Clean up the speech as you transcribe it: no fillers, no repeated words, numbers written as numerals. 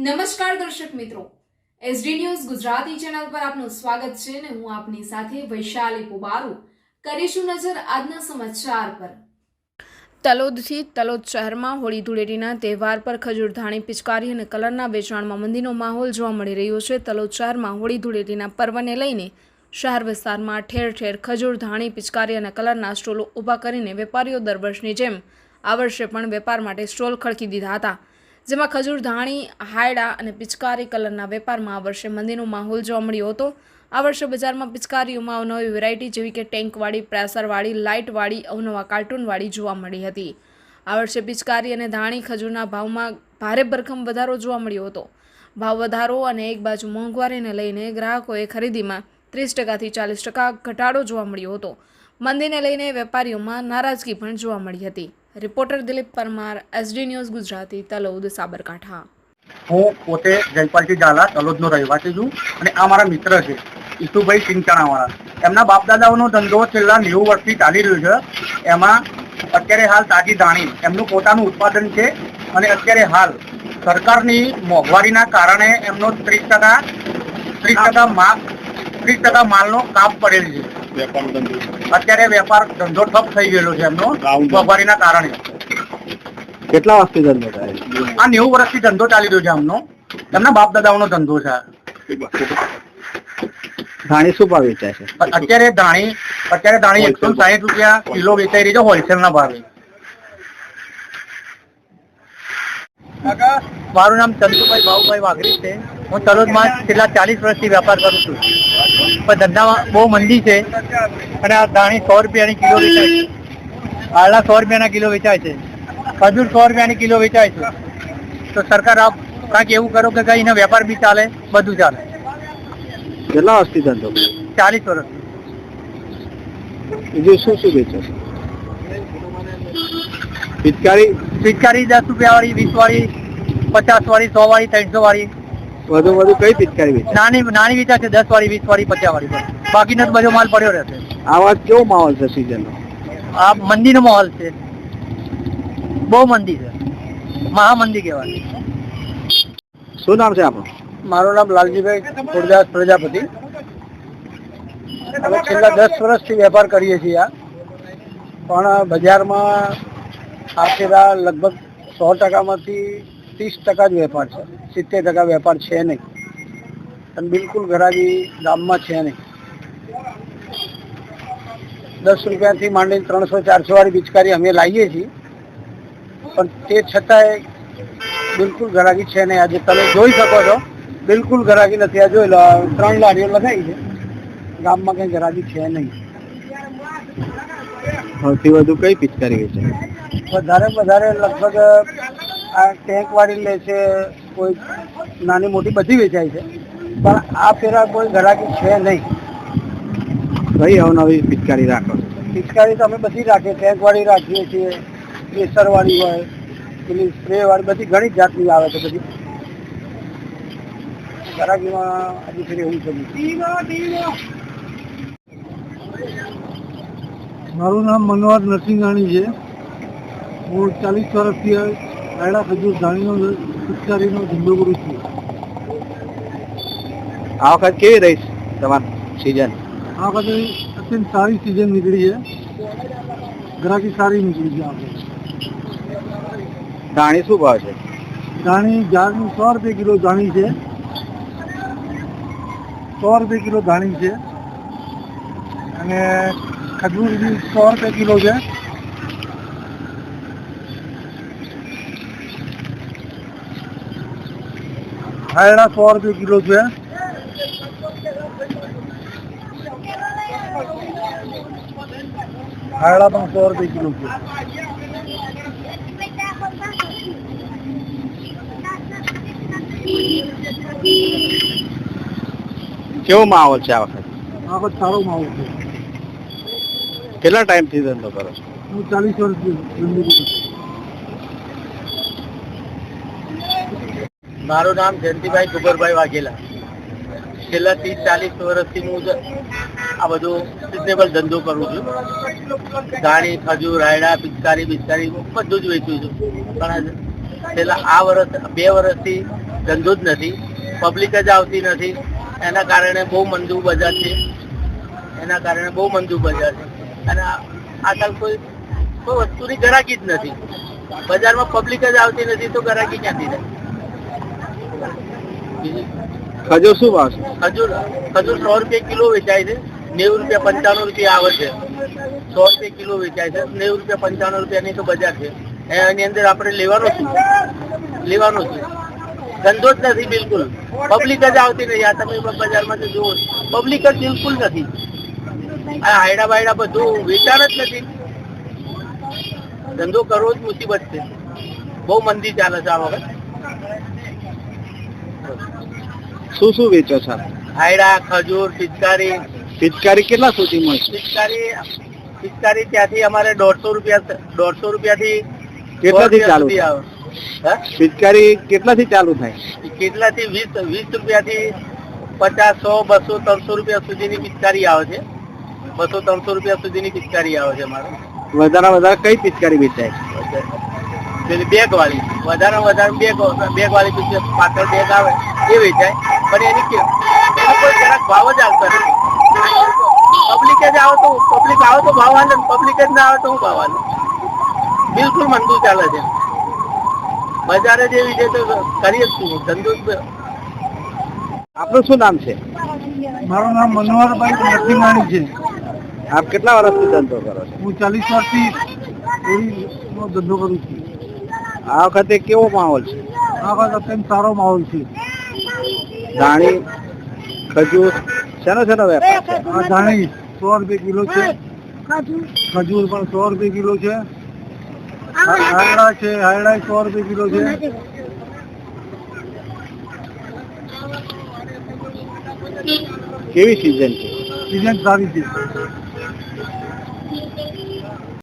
નમસ્કાર દર્શક મિત્રો, એસડી ન્યૂઝ ગુજરાતી ચેનલ પર આપનું સ્વાગત છે ને હું આપની સાથે વૈશાલી પુબારુ. કરીશું નજર આજના સમાચાર પર. તલોદથી તલોદ શહેરમાં હોળી ધૂળેટીના તહેવાર પર ખજૂર ધાણી પિચકારી અને કલરના વેચાણમાં મંદીનો માહોલ જોવા મળી રહ્યો છે. તલોદ શહેરમાં હોળી ધૂળેટીના પર્વને લઈને શહેર વિસ્તારમાં ઠેર ઠેર ખજૂર ધાણી પિચકારી અને કલરના સ્ટોલો ઊભા કરીને વેપારીઓ દર વર્ષની જેમ આ વર્ષે પણ વેપાર માટે સ્ટોલ ખડકી દીધા હતા, જેમાં ખજૂર ધાણી, હાયડા અને પિચકારી કલરના વેપારમાં આ વર્ષે મંદીનો માહોલ જોવા મળ્યો હતો. આ વર્ષે બજારમાં પિચકારીઓમાં અવનવી વેરાયટી જેવી કે ટેન્કવાળી, પ્રેશરવાળી, લાઇટવાળી, અવનવા કાર્ટૂનવાળી જોવા મળી હતી. આ વર્ષે પિચકારી અને ધાણી ખજૂરના ભાવમાં ભારે ભરખમ વધારો જોવા મળ્યો હતો. ભાવ વધારો અને એક બાજુ મોંઘવારીને લઈને ગ્રાહકોએ ખરીદીમાં 30%થી 40% ઘટાડો જોવા મળ્યો હતો. મંદીને લઈને વેપારીઓમાં નારાજગી પણ જોવા મળી હતી. Reporter Dilip Parmar, SD news Gujarati, Talod, Sabarkantha. હું પોતે જયપાલજી ઝાલા તલોદનો રહેવાસી છું અને આ મારા મિત્ર છે ઈસુભાઈ સિંચાણાવાળા. એમના બાપદાદાઓનો ધંધો છેલ્લા 90 વર્ષથી ચાલી રહ્યો છે. એમાં અત્યારે હાલ તાજી ધાણી એમનું પોતાનું ઉત્પાદન છે અને અત્યારે હાલ સરકારની મોંઘવારીના કારણે એમનો 30% માલનો કાપ પડેલ છે. અત્યારે વેપાર ધંધો ઠપ થઈ ગયેલો છે એમનો મોંઘવારીના કારણે. કેટલા વર્ષથી ધંધો થાય? આ 90 વર્ષથી ધંધો ચાલી રહ્યો છે એમનો. એમના બાપ દાદાઓનો ધંધો છે. ધાણી શું ભાવ વેચાય છે? અત્યારે ધાણી 160 રૂપિયા કિલો વેચાઈ રહી છે હોલસેલના ભાવે. મારું નામ ચંદુભાઈ બાબુભાઈ વાઘરી છે. હું તલોદમાં છેલ્લા 40 વર્ષથી વેપાર કરું છું, પણ ધંધામાં બહુ મંદી છે અને આ ધાણી 100 રૂપિયાની કિલો વેચાય છે. આળા 100 રૂપિયાના કિલો વેચાય છે. ખજૂર 100 રૂપિયાની કિલો વેચાય છે. તો સરકાર આપ કાંઈક એવું કરો કે કઈ એનો વેપાર બી ચાલે, બધું ચાલે. કેટલા વર્ષથી ધંધો? 40 વર્ષ. બીજું શું શું વેચે છે? પિચકારી 10 રૂપિયા વાળી, 20 વાળી, 50 વાળી, 100 વાળી, 300 વાળી. વધુ કઈ પિચકારી વેચે? નાની વેચાય છે 10 વાળી, 20 વાળી, 50 વાળી. બાકીનો બધો માલ પડ્યો રહેશે. આ વાત કેવો માહોલ છે સિઝનનો? આ મંદીનો માહોલ છે, બહુ મંદી છે, મહામંદી કહેવાય. શું નામ છે આપણું? મારું નામ લાલજીભાઈ ખોડદાસ પ્રજાપતિ. અમે છેલ્લા 10 વર્ષથી વેપાર કરીએ છીએ. પણ બજારમાં આ ફેરા લગભગ 100%માંથી 30% જ વેપાર છે. 70% વેપાર છે નહીં અને બિલકુલ ઘરાકી ગામમાં છે નહીં. 10 રૂપિયાથી માંડીને 300-400 વાળી પિચકારી અમે લાવીએ છીએ, પણ તે છતાંય બિલકુલ ઘરાકી છે નહીં. આજે તમે જોઈ શકો છો, બિલકુલ ઘરાકી નથી. આ જોઈ લો, 3 લારીઓ લગાવી છે, ગામમાં કંઈ ઘરાકી છે નહીં. સૌથી વધુ કઈ પિચકારી વેચે? વધારે લગભગ આ ટેન્ક વાળી લે છે, કોઈ નાની મોટી બધી વેચાય છે, પણ આ ફેરા કોઈ ઘરાકી છે નહીં. કઈ અવનવી પિચકારી રાખો? પિચકારી તો અમે બધી રાખીએ. ટેન્ક વાળી રાખીએ છીએ, પ્રેશર વાળી હોય, પેલી સ્પ્રે વાળી, બધી ઘણી જાતની આવે છે. બધી ઘરાકીમાં હજી ફેર એવું છે. મારું નામ મનોહર નરસિંહાણી છે. હું 40 વર્ષથી આયડા ખજૂર ધાણીનો પિચકારીનો ધંધો કરું છું. આ વખત કેવી રહી તમારી સિઝન? આ વખતે અત્યંત સારી સિઝન નીકળી છે. ગ્રાહકી સારી નીકળી છે. આપણે ધાણી શું ભાવ છે? ધાણી ઝાડની 100 રૂપિયા કિલો ધાણી છે. 100 રૂપિયા કિલો ધાણી છે અને ખજૂર બી 100 રૂપિયા કિલો છે. હાયડા 100 રૂપિયા કિલો છે. હાયડા પણ 100 રૂપિયા કિલો છે. કેવો માહોલ છે આ વખત? આ વખત સારો માહોલ છે. કેટલા ટાઈમથી ધંધો કરો છો? હું 40 વર્ષથી ધંધો કરું છું. મારું નામ જયંતિભાઈ કુબરભાઈ વાઘેલા. છેલ્લા 30-40 વર્ષથી હું આ બધું સિઝનેબલ ધંધો કરું છું. ધાણી, ખજૂર, હાયડા, પિચકારી બધું જ વેચું છું. પણ છેલ્લા આ વર્ષ 2 વર્ષથી ધંધો જ નથી, પબ્લિક જ આવતી નથી. એના કારણે બહુ મંદુ બજાર છે. અને આ સાલ કોઈ વસ્તુની ગ્રાહકી જ નથી. બજારમાં પબ્લિક જ આવતી નથી તો ગ્રાહકી ક્યાંથી થાય? ખજૂર શું ભાવ છે? ખજૂર 100 રૂપિયા કિલો વેચાય છે, 90 રૂપિયા 95 રૂપિયા આવે છે. 100 રૂપિયા કિલો વેચાય છે, 90 રૂપિયા 95 રૂપિયાની તો બજાર છે. એની અંદર આપણે લેવાનું શું? ધંધો જ નથી બિલકુલ. પબ્લિક જ આવતી નહીં. આ તમે બજારમાં તો જુઓ, પબ્લિક જ બિલકુલ નથી. આ હાયડા બાયડા બધું વેચાણ જ નથી. ધંધો કરવો જ મુસીબત છે. બહુ મંદી ચાલે છે આ વખત. શું વેચો છો? હાયડા, ખજૂર, પિચકારી કેટલા સુધી મળશે? પિચકારી ત્યાંથી અમારે 150 રૂપિયાથી કેટલાથી ચાલુ સુધી આવે. પિચકારી કેટલાથી ચાલુ થાય? કેટલાથી 20 રૂપિયાથી 50, 100, 200, 300 રૂપિયા સુધીની પિચકારી આવે છે. 200, 300 રૂપિયા સુધીની પિચકારી આવે છે અમારે. વધારે કઈ પિચકારી વેચાય? પેલી બેગ વાળી, વધારે બેગ વાળી પિચકારી, પાછળ બેગ આવે એ વેચાય. પણ એનો કોઈ જરાક ભાવ જ આવતો નથી. પબ્લિક આવે તો ભાવ આવે, પબ્લિક જ ના આવે તો હું ભાવ આવે? બિલકુલ મંદુ ચાલે છે. બજારે જેવી છે તો કરીએ જ શું? ધંધો જ. આપનું શું નામ છે? મારું નામ મનોહરભાઈ નરસિંહાણી છે. આપ કેટલા વર્ષથી ધંધો કરો છો? હું 40 વર્ષથી ચોરીનો ધંધો કરું છું. આ વખતે કેવો માહોલ છે? આ વખતે સારો માહોલ છે. ધાણી, ખજૂર શેનો વેપાર છે? આ ધાણી 100 રૂપિયા કિલો છે. ખજૂર પણ 100 રૂપિયા કિલો છે. હાયડા 100 રૂપિયા કિલો છે. કેવી સિઝન છે? સિઝન સારી છે.